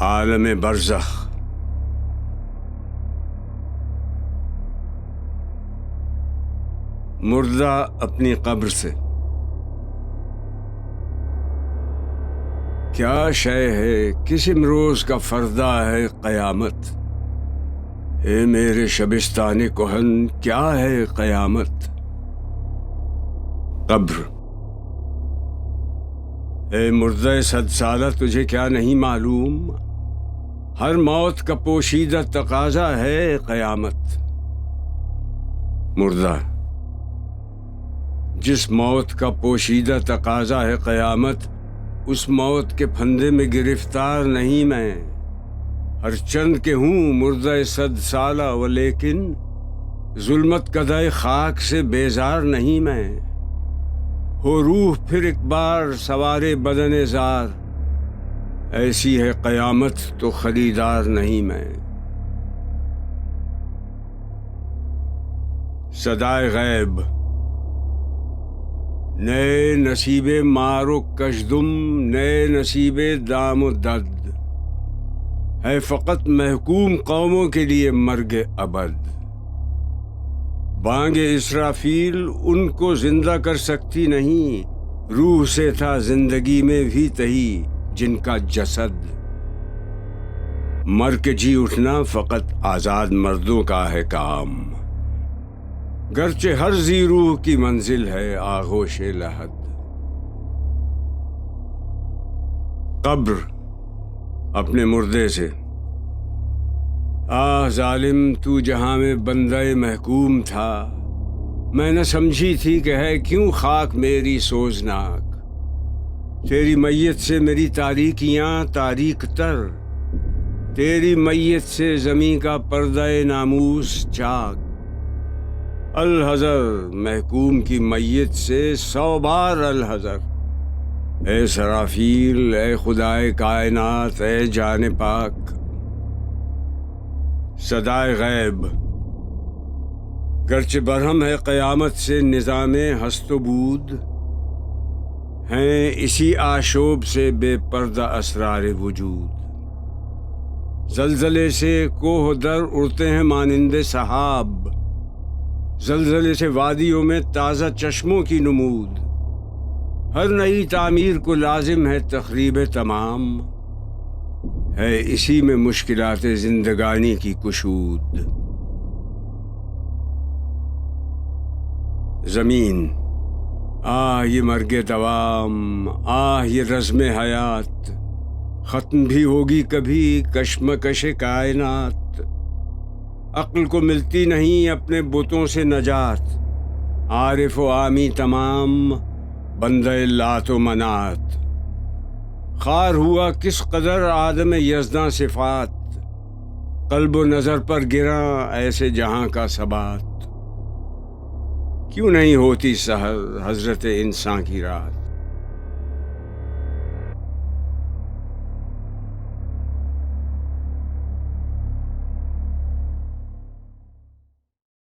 عالم برزخ۔ مردہ اپنی قبر سے کیا شے ہے، کس امروز کا فردہ ہے قیامت۔ اے میرے شبستان کہن کیا ہے قیامت۔ قبر۔ اے مردہ 100 سالہ تجھے کیا نہیں معلوم، ہر موت کا پوشیدہ تقاضا ہے قیامت۔ مردہ۔ جس موت کا پوشیدہ تقاضا ہے قیامت، اس موت کے پھندے میں گرفتار نہیں میں۔ ہر چند کے ہوں مردہ 100 سالہ ولیکن ظلمت کدائے خاک سے بیزار نہیں میں۔ ہو روح پھر ایک بار سوارے بدن زار، ایسی ہے قیامت تو خریدار نہیں میں۔ صدائے غیب۔ نئے نصیب مارو کشدم، نئے نصیب دام و دد، ہے فقط محکوم قوموں کے لیے مرگ ابد۔ بانگ اسرافیل ان کو زندہ کر سکتی نہیں، روح سے تھا زندگی میں بھی تہی جن کا جسد۔ مر کے جی اٹھنا فقط آزاد مردوں کا ہے کام، گرچہ ہر ذی روح کی منزل ہے آغوش لحد۔ قبر اپنے مردے سے۔ آہ ظالم تو جہاں میں بندہ محکوم تھا، میں نہ سمجھی تھی کہ ہے کیوں خاک میری سوزناک۔ تیری میت سے میری تاریکیاں تاریک تر، تیری میت سے زمین کا پردہ ناموس چاک۔ الحذر محکوم کی میت سے 100 بار الحذر۔ اے سرافیل، اے خدائے کائنات، اے جان پاک۔ صدائے غیب۔ گرچہ برہم ہے قیامت سے نظام ہست و بود، ہیں اسی آشوب سے بے پردہ اسرار وجود۔ زلزلے سے کوہ در اڑتے ہیں مانند سحاب، زلزلے سے وادیوں میں تازہ چشموں کی نمود۔ ہر نئی تعمیر کو لازم ہے تخریب تمام، ہے اسی میں مشکلات زندگانی کی کشود۔ زمین۔ آہ یہ مرگ دوام، آہ یہ رزم حیات، ختم بھی ہوگی کبھی کشمکش کائنات۔ عقل کو ملتی نہیں اپنے بتوں سے نجات، عارف و عامی تمام بندہ لات و منات۔ خوار ہوا کس قدر آدم یزداں صفات، قلب و نظر پر گراں ایسے جہاں کا ثبات۔ کیوں نہیں ہوتی سحر حضرت انسان کی رات،